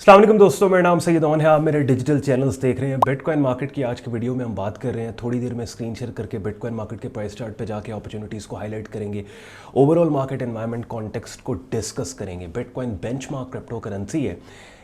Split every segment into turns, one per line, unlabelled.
अस्सलाम वालेकुम दोस्तों, मेरा नाम सैयद ओन है। आप मेरे डिजिटल चैनल्स देख रहे हैं। बिटकॉइन मार्केट की आज की वीडियो में हम बात कर रहे हैं। थोड़ी देर में स्क्रीन शेयर करके बिटकॉइन मार्केट के प्राइस चार्ट पे जाके अपॉर्चुनिटीज़ को हाईलाइट करेंगे। ओवरऑल मार्केट एनवायरनमेंट कॉन्टेक्स्ट को डिस्कस करेंगे। बिटकॉइन बेंचमार्क क्रिप्टो करेंसी है,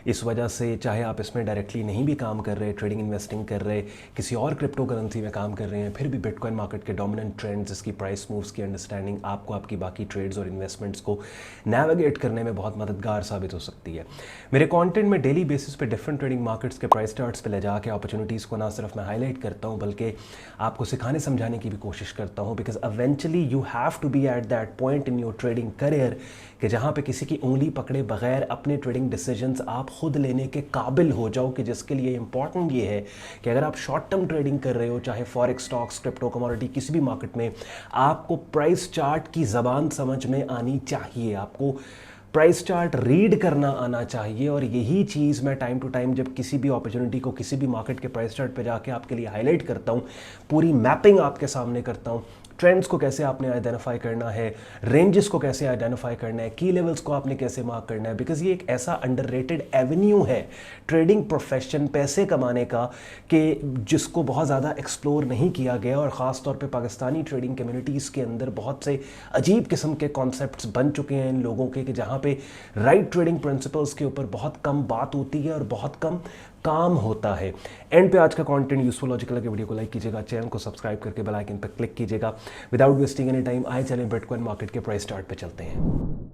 इस वजह से चाहे आप इसमें डायरेक्टली नहीं भी काम कर रहे, ट्रेडिंग इन्वेस्टिंग कर रहे, किसी और क्रिप्टो करेंसी में काम कर रहे हैं, फिर भी बिटकॉइन मार्केट के डोमिनेंट ट्रेंड्स, इसकी प्राइस मूव्स की अंडरस्टैंडिंग आपको आपकी बाकी ट्रेड्स और इन्वेस्टमेंट्स को नेविगेट करने में बहुत मददगार साबित हो सकती है। मेरे कंटेंट में डेली बेसिस पे डिफरेंट ट्रेडिंग मार्केट्स के प्राइस चार्ट्स पे ले जाके अपॉर्चुनिटीज़ को ना सिर्फ मैं हाईलाइट करता हूँ बल्कि आपको सिखाने समझाने की भी कोशिश करता हूँ, because eventually you have to be at that point in your trading career कि जहाँ पे किसी की उंगली पकड़े बगैर अपने ट्रेडिंग डिसीजंस आप खुद लेने के काबिल हो जाओ। कि जिसके लिए इंपॉर्टेंट ये है कि अगर आप शॉर्ट टर्म ट्रेडिंग कर रहे हो, चाहे फॉरेक्स, स्टॉक्स, क्रिप्टो, कमोडिटी, किसी भी मार्केट में, आपको प्राइस चार्ट की ज़बान समझ में आनी चाहिए, आपको प्राइस चार्ट रीड करना आना चाहिए। और यही चीज़ मैं टाइम टू टाइम जब किसी भी अपॉर्चुनिटी को किसी भी मार्केट के प्राइस चार्ट पे जाके आपके लिए हाईलाइट करता हूँ, पूरी मैपिंग आपके सामने करता हूँ। ट्रेंड्स को कैसे आपने आइडेंटिफाई करना है, रेंजेस को कैसे आइडेंटिफाई करना है, की लेवल्स को आपने कैसे मार्क करना है, बिकॉज ये एक ऐसा अंडररेटेड एवेन्यू है ट्रेडिंग प्रोफेशन, पैसे कमाने का, कि जिसको बहुत ज़्यादा एक्सप्लोर नहीं किया गया। और ख़ास तौर पे पाकिस्तानी ट्रेडिंग कम्युनिटीज़ के अंदर बहुत से अजीब किस्म के कॉन्सेप्ट्स बन चुके हैं इन लोगों के, कि जहाँ पे राइट ट्रेडिंग प्रिंसिपल्स के ऊपर बहुत कम बात होती है और बहुत कम काम होता है। एंड पे आज का कंटेंट यूजफुल लॉजिकल लगे, वीडियो को लाइक कीजिएगा, चैनल को सब्सक्राइब करके बेल आइकन पर क्लिक कीजिएगा। विदाउट वेस्टिंग एनी टाइम आए चलें बिटकॉइन मार्केट के प्राइस चार्ट पे चलते हैं।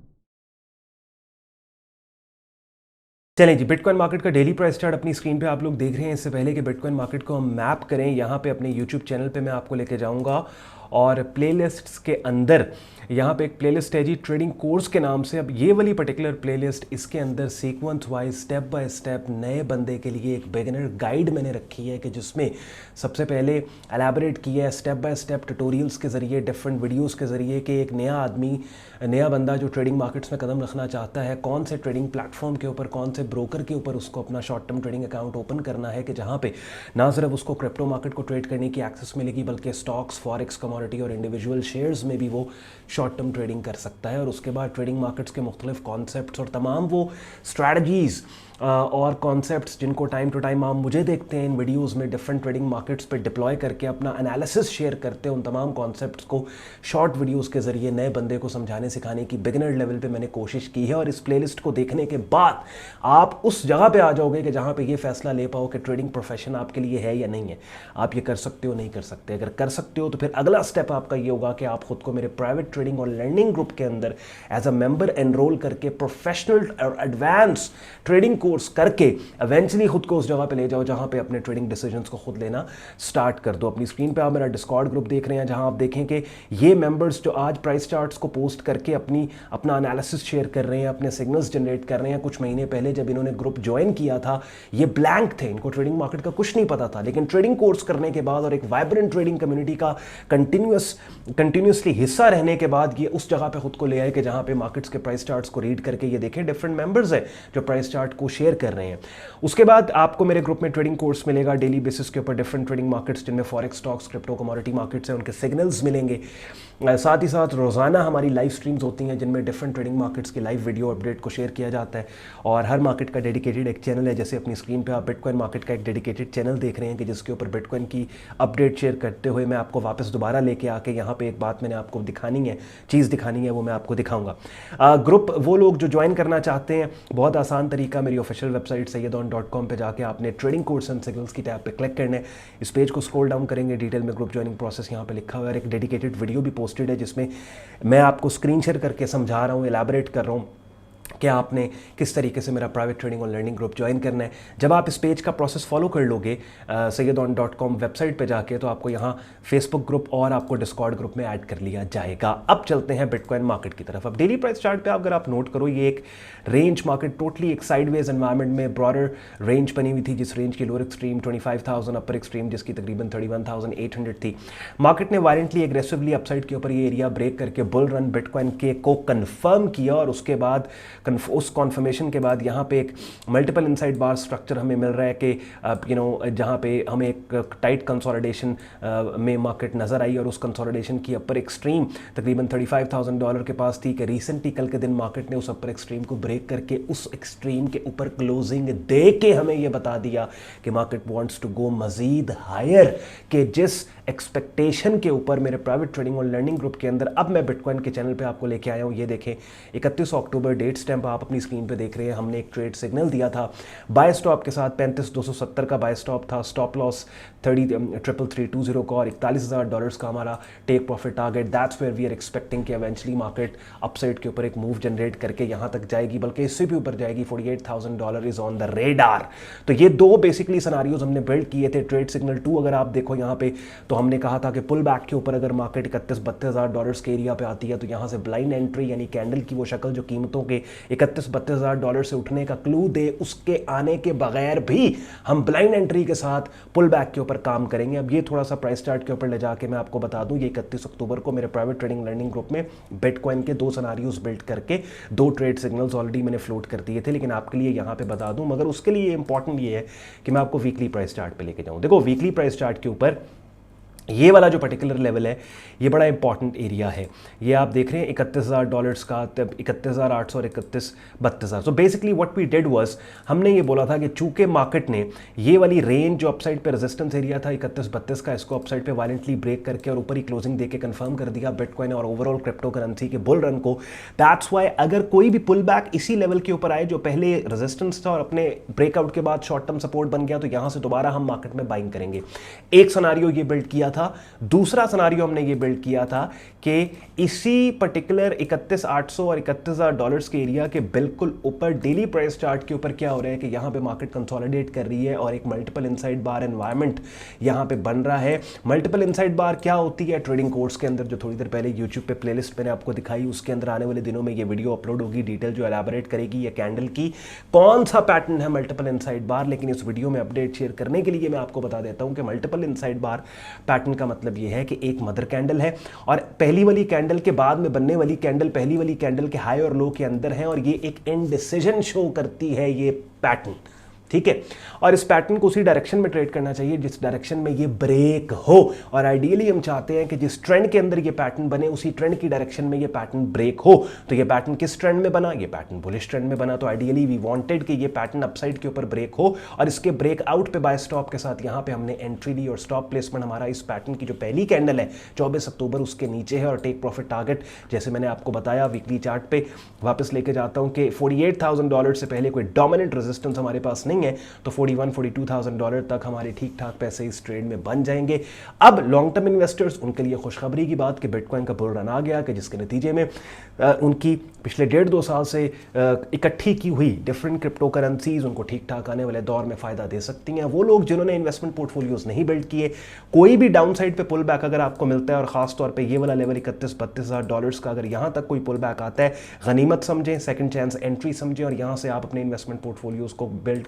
चलें जी, बिटकॉइन मार्केट का डेली प्राइस चार्ट अपनी स्क्रीन पे आप लोग देख रहे हैं। इससे पहले कि बिटकॉइन मार्केट को हम मैप करें, यहाँ पे अपने यूट्यूब चैनल पे मैं आपको लेके जाऊँगा और प्लेलिस्ट्स के अंदर यहाँ पे एक प्लेलिस्ट है जी, ट्रेडिंग कोर्स के नाम से। अब ये वाली पर्टिकुलर प्लेलिस्ट, इसके अंदर sequence wise step by step नए बंदे के लिए एक बिगिनर गाइड मैंने रखी है, कि जिसमें सबसे पहले एलैबोरेट किया है स्टेप बाय स्टेप ट्यूटोरियल्स के ज़रिए, डिफरेंट वीडियोस के ज़रिए, कि एक नया आदमी, नया बंदा जो ट्रेडिंग मार्केट्स में कदम रखना चाहता है, कौन से ट्रेडिंग प्लेटफॉर्म के ऊपर, कौन से ब्रोकर के ऊपर उसको अपना short term trading account open करना है, कि जहाँ पे ना सिर्फ उसको क्रिप्टो मार्केट को ट्रेड करने की एक्सेस मिलेगी, बल्कि स्टॉक्स, फॉरेक्स, कमोडिटी और इंडिविजुअल शेयर्स में भी वो शॉर्ट टर्म ट्रेडिंग कर सकता है। और उसके बाद ट्रेडिंग मार्केट्स के मुख्तलिफ कॉन्सेप्ट्स और तमाम वो स्ट्रैटेजीज़ और कॉन्सेप्ट्स जिनको टाइम टू टाइम आप मुझे देखते हैं इन वीडियोस में डिफरेंट ट्रेडिंग मार्केट्स पे डिप्लॉय करके अपना एनालिसिस शेयर करते हैं, उन तमाम कॉन्सेप्ट्स को शॉर्ट वीडियोस के ज़रिए नए बंदे को समझाने सिखाने की बिगिनर लेवल पे मैंने कोशिश की है। और इस प्लेलिस्ट को देखने के बाद आप उस जगह पे आ जाओगे कि जहाँ पे ये फैसला ले पाओ कि ट्रेडिंग प्रोफेशन आपके लिए है या नहीं है, आप ये कर सकते हो नहीं कर सकते। अगर कर सकते हो तो फिर अगला स्टेप आपका ये होगा कि आप खुद को मेरे प्राइवेट ट्रेडिंग और लर्निंग ग्रुप के अंदर एज अ मेंबर एनरोल करके प्रोफेशनल और एडवांस ट्रेडिंग कोर्स करके इवेंचुअली खुद को उस जगह पे ले जाओ जहां पे अपने ट्रेडिंग डिसीजंस को खुद लेना स्टार्ट कर दो। अपनी स्क्रीन पे आप मेरा डिस्कॉर्ड ग्रुप देख रहे हैं, जहां आप देखें कि ये मेंबर्स जो आज प्राइस चार्ट्स को पोस्ट करके अपना एनालिसिस शेयर कर रहे हैं, अपने सिग्नल्स जनरेट कर रहे हैं। कुछ महीने पहले जब इन्होंने ग्रुप ज्वाइन किया था, ये ब्लैंक थे, इनको ट्रेडिंग मार्केट का कुछ नहीं पता था, लेकिन ट्रेडिंग कोर्स करने के बाद और एक वाइब्रेंट ट्रेडिंग कम्युनिटी का कंटिन्यूसली हिस्सा रहने के बाद ये उस जगह पे खुद को ले आए कि जहां पे मार्केट्स के प्राइस चार्ट्स को रीड करके ये देखें डिफरेंट मेंबर्स है जो प्राइस चार्ट को शेयर कर रहे हैं। उसके बाद आपको मेरे ग्रुप में ट्रेडिंग कोर्स मिलेगा डेली बेसिस के ऊपर, डिफरेंट ट्रेडिंग मार्केट्स जिनमें forex, stocks, crypto, commodity markets हैं, उनके सिग्नल्स मिलेंगे। साथ ही साथ रोज़ाना हमारी लाइव स्ट्रीम्स होती हैं जिनमें डिफरेंट ट्रेडिंग मार्केट्स की लाइव वीडियो अपडेट को शेयर किया जाता है। और हर मार्केट का डेडिकेटेड एक चैनल है, जैसे अपनी स्क्रीन पे आप बिटकॉइन मार्केट का एक डेडिकेटेड चैनल देख रहे हैं, कि जिसके ऊपर बिटकॉइन की अपडेट शेयर करते हुए मैं आपको वापस दोबारा लेके आके यहाँ पे एक बात मैंने आपको दिखानी है, चीज़ दिखानी है, वो मैं आपको दिखाऊंगा। ग्रुप वो लोग जो ज्वाइन करना चाहते हैं, बहुत आसान तरीका, मेरी ऑफिशियल वेबसाइट sayyedon.com पे जाके आपने ट्रेडिंग कोर्स एंड सिग्नल्स की टैब पे क्लिक करना है। इस पेज को स्क्रॉल डाउन करेंगे, डिटेल में ग्रुप ज्वाइनिंग प्रोसेस यहाँ पे लिखा हुआ है और एक डेडिकेटेड वीडियो भी पोस्टेड है जिसमें मैं आपको स्क्रीन शेयर करके समझा रहा हूँ, एलैबोरेट कर रहा हूँ कि आपने किस तरीके से मेरा प्राइवेट ट्रेडिंग और लर्निंग ग्रुप ज्वाइन करना है। जब आप इस पेज का प्रोसेस फॉलो कर लोगे sayyedon.com वेबसाइट पे जाके, तो आपको यहाँ फेसबुक ग्रुप और आपको डिस्कॉर्ड ग्रुप में ऐड कर लिया जाएगा। अब चलते हैं बिटकॉइन मार्केट की तरफ। अब डेली प्राइस चार्ट पे अगर आप नोट करो, ये एक रेंज मार्केट, टोटली एक साइडवेज एनवायरनमेंट में ब्रॉडर रेंज बनी हुई थी, जिस रेंज की लोअर एक्सट्रीम 25,000, अपर एक्सट्रीम जिसकी तकरीबन 31,800 थी। मार्केट ने वायलेंटली एग्रेसिवली अपसाइड के ऊपर ये एरिया ब्रेक करके बुल रन बिटकॉइन के को कन्फर्म किया और उसके बाद उस कॉन्फर्मेशन के बाद यहाँ पे एक मल्टीपल इनसाइड बार स्ट्रक्चर हमें मिल रहा है कि जहाँ पे हमें एक टाइट कंसोलिडेशन में मार्केट नज़र आई और उस कंसोलिडेशन की अपर एक्सट्रीम तकरीबन $35,000 के पास थी कि रिसेंटली कल के दिन मार्केट ने उस अपर एक्सट्रीम को ब्रेक करके उस एक्सट्रीम के ऊपर क्लोजिंग दे के हमें ये बता दिया कि market wants to go much higher, कि जिस एक्सपेक्टेशन के ऊपर मेरे प्राइवेट ट्रेडिंग और लर्निंग ग्रुप के अंदर अब मैं बिटकॉइन के चैनल पे आपको लेके आया हूँ। ये देखें 31 अक्टूबर डेट स्टैम्प आप अपनी स्क्रीन पे देख रहे हैं। हमने एक ट्रेड सिग्नल दिया था बाय स्टॉप के साथ, 35,270 का बाय स्टॉप था, स्टॉप लॉस 33,320 का और $41,000 का हमारा take profit target. That's where we are expecting कि इवेंचुअली मार्केट अपसाइड के ऊपर एक मूव जनरेट करके यहाँ तक जाएगी, बल्कि इससे भी ऊपर जाएगी। $48,000 इज ऑन द रेडार। तो ये दो बेसिकली सिनारियोज हमने बिल्ड किए थे। ट्रेड सिग्नल 2 अगर आप देखो यहाँ पे, तो हमने कहा था कि पुल बैक के ऊपर अगर मार्केट $31,000-32,000 के एरिया पे आती है तो यहाँ से ब्लाइंड एंट्री यानी कैंडल की वो शक्ल जो कीमतों के $31,000-32,000 से उठने का क्लू दे, उसके आने के बगैर भी हम ब्लाइंड एंट्री के साथ पुल बैक के ऊपर काम करेंगे। अब ये थोड़ा सा प्राइस चार्ट के ऊपर ले जाके मैं आपको बता दूं, ये 31 अक्टूबर को मेरे प्राइवेट ट्रेडिंग लर्निंग ग्रुप में बिटकॉइन के 2 सिनारियोज बिल्ड करके 2 ट्रेड सिग्नल्स ऑलरेडी मैंने फ्लोट कर दिए थे, लेकिन आपके लिए यहाँ पे बता दूं। मगर उसके लिए इंपॉर्टेंट ये है कि मैं आपको वीकली प्राइस चार्ट पे लेके जाऊँ। देखो वीकली प्राइस चार्ट के ऊपर ये वाला जो पर्टिकुलर लेवल है ये बड़ा इंपॉर्टेंट एरिया है। ये आप देख रहे हैं $31,000 का, तब 31,800 और 32,000। So basically what we did was, हमने ये बोला था कि चूंकि मार्केट ने ये वाली रेंज जो अपसाइड पे रेजिस्टेंस एरिया था 31-32 का, इसको अपसाइड पे वायलेंटली ब्रेक करके और ऊपर ही क्लोजिंग देके कंफर्म कर दिया बिटकॉइन और ओवरऑल क्रिप्टो करेंसी के बुल रन को। दैट्स वाई अगर कोई भी पुल बैक इसी लेवल के ऊपर आए जो पहले रेजिस्टेंस था और अपने ब्रेकआउट के बाद शॉर्ट टर्म सपोर्ट बन गया, तो यहां से दोबारा हम मार्केट में बाइंग करेंगे। एक सिनेरियो ये बिल्ड किया था। दूसरा सिनेरियो हमने ये बिल्ड किया था कि इसी पर्टिकुलर 31,800 और $31,000 के एरिया के बिल्कुल ऊपर डेली प्राइस चार्ट के ऊपर क्या हो रहा है कि यहां पे मार्केट कंसोलिडेट कर रही है और एक मल्टीपल इनसाइड बार एनवायरनमेंट यहां पे बन रहा है। मल्टीपल इनसाइड बार क्या होती है? ट्रेडिंग कोर्स के अंदर जो थोड़ी देर पहले यूट्यूब पे प्लेलिस्ट मैंने आपको दिखाई, उसके अंदर आने वाले दिनों में ये वीडियो अपलोड होगी, डिटेल जो एलैबोरेट करेगी ये कैंडल की कौन सा पैटर्न है मल्टीपल इनसाइड बार। लेकिन इस वीडियो में अपडेट शेयर करने के लिए मैं आपको बता देता हूं कि मल्टीपल इनसाइड बार पैटर्न का मतलब ये है कि एक मदर कैंडल है और पहली वाली कैंडल के बाद में बनने वाली कैंडल पहली वाली कैंडल के हाई और लो के अंदर है और ये एक इंडिसीजन शो करती है ये पैटर्न, ठीक है। और इस पैटर्न को उसी डायरेक्शन में ट्रेड करना चाहिए जिस डायरेक्शन में ये ब्रेक हो, और आइडियली हम चाहते हैं कि जिस ट्रेंड के अंदर ये पैटर्न बने उसी ट्रेंड की डायरेक्शन में ये पैटर्न ब्रेक हो। तो ये पैटर्न किस ट्रेंड में बना? ये पैटर्न बुलिश ट्रेंड में बना। तो आइडियली वी वांटेड कि ये पैटर्न अपसाइड के ऊपर ब्रेक हो और इसके ब्रेकआउट पे बाय स्टॉप के साथ यहाँ पे हमने एंट्री ली और स्टॉप प्लेसमेंट हमारा इस पैटर्न की जो पहली कैंडल है 24 अक्टूबर उसके नीचे है। और टेक प्रॉफिट टारगेट जैसे मैंने आपको बताया वीकली चार्ट पे वापस लेके जाता हूँ कि $48,000 से पहले कोई डोमिनेंट रेजिस्टेंस हमारे पास नहीं है, तो $42,000 तक हमारे ठीक ठाक पैसे इस ट्रेड में बन जाएंगे। अब लॉन्ग टर्म इन्वेस्टर्स उनके लिए खुशखबरी की बात कि बिटकॉइन का बुल रन आ गया, कि जिसके नतीजे में उनकी पिछले 1.5-2 साल से इकट्ठी की हुई डिफरेंट क्रिप्टो करेंसीज उनको ठीक ठाक आने वाले दौर में फायदा दे सकती हैं। वो लोग जिन्होंने इन्वेस्टमेंट पोर्टफोलियोज नहीं बिल्ड किए, कोई भी डाउन साइड पे पुल बैक अगर आपको मिलता है और खास तौर पे ये वाला लेवल $31-32,000 का अगर यहां तक कोई पुल बैक आता है, गनीमत समझें, सेकंड चांस एंट्री समझें और यहां से आप अपने इन्वेस्टमेंट पोर्टफोलियोज को बिल्ड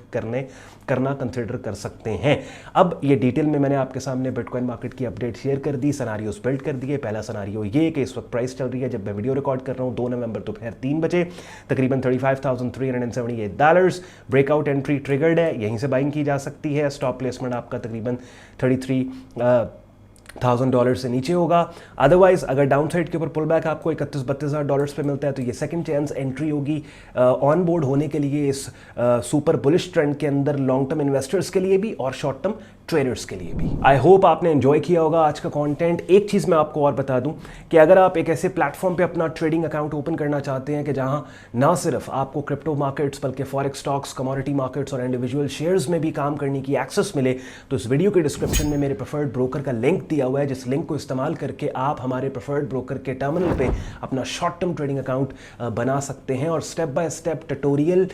करना कंसिडर कर सकते हैं। अब ये डिटेल में मैंने आपके सामने बिटकॉइन मार्केट की अपडेट शेयर कर दी, सिनेरियोस बिल्ड कर दिए। पहला सिनेरियो ये कि इस वक्त प्राइस चल रही है जब मैं वीडियो रिकॉर्ड कर रहा हूं 2 नवंबर दोपहर 3 बजे तकरीबन $35,378। ब्रेकआउट एंट्री ट्रिगर्ड है, यहीं से बाइंग की जा सकती है। स्टॉप प्लेसमेंट आपका तकरीबन $33,000 से नीचे होगा। अदरवाइज अगर डाउन साइड के ऊपर पुल बैक आपको $31-32,000 पे मिलता है तो ये सेकंड चांस एंट्री होगी ऑन बोर्ड होने के लिए इस सुपर बुलिश ट्रेंड के अंदर, लॉन्ग टर्म इन्वेस्टर्स के लिए भी और शॉर्ट टर्म ट्रेडर्स के लिए भी। आई होप आपने एंजॉय किया होगा आज का कंटेंट। एक चीज़ मैं आपको और बता दूं कि अगर आप एक ऐसे प्लेटफॉर्म पे अपना ट्रेडिंग अकाउंट ओपन करना चाहते हैं कि जहां ना सिर्फ आपको क्रिप्टो मार्केट्स बल्कि फॉरेक्स स्टॉक्स, कमोडिटी मार्केट्स और इंडिविजुअल शेयर्स में भी काम करने की एक्सेस मिले, तो इस वीडियो के डिस्क्रिप्शन में मेरे प्रेफर्ड ब्रोकर का लिंक दिया हुआ है, जिस लिंक को इस्तेमाल करके आप हमारे प्रेफर्ड ब्रोकर के टर्मिनल पे अपना शॉर्ट टर्म ट्रेडिंग अकाउंट बना सकते हैं। और स्टेप बाय स्टेप ट्यूटोरियल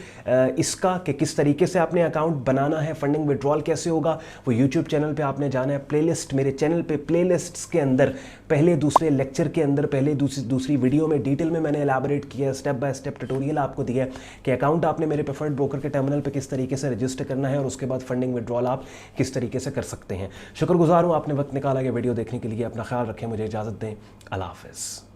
इसका कि किस तरीके से आपने अकाउंट बनाना है, फंडिंग विड्रॉल कैसे होगा, वो यूट्यूब चैनल पे आपने जाना है। प्लेलिस्ट मेरे चैनल पे प्लेलिस्ट्स के अंदर पहले दूसरे लेक्चर के अंदर पहले दूसरी वीडियो में डिटेल में मैंने एलैबोरेट किया है, स्टेप बाय स्टेप ट्यूटोरियल आपको दिया है कि अकाउंट आपने मेरे प्रेफर्ड ब्रोकर के टर्मिनल पे किस तरीके से रजिस्टर करना है और उसके बाद फंडिंग विड्रॉल आप किस तरीके से कर सकते हैं। शुक्रगुजार हूँ आपने वक्त निकाला है वीडियो देखने के लिए। अपना ख्याल रखें, मुझे इजाज़त दें। अल्लाह हाफ़िज़।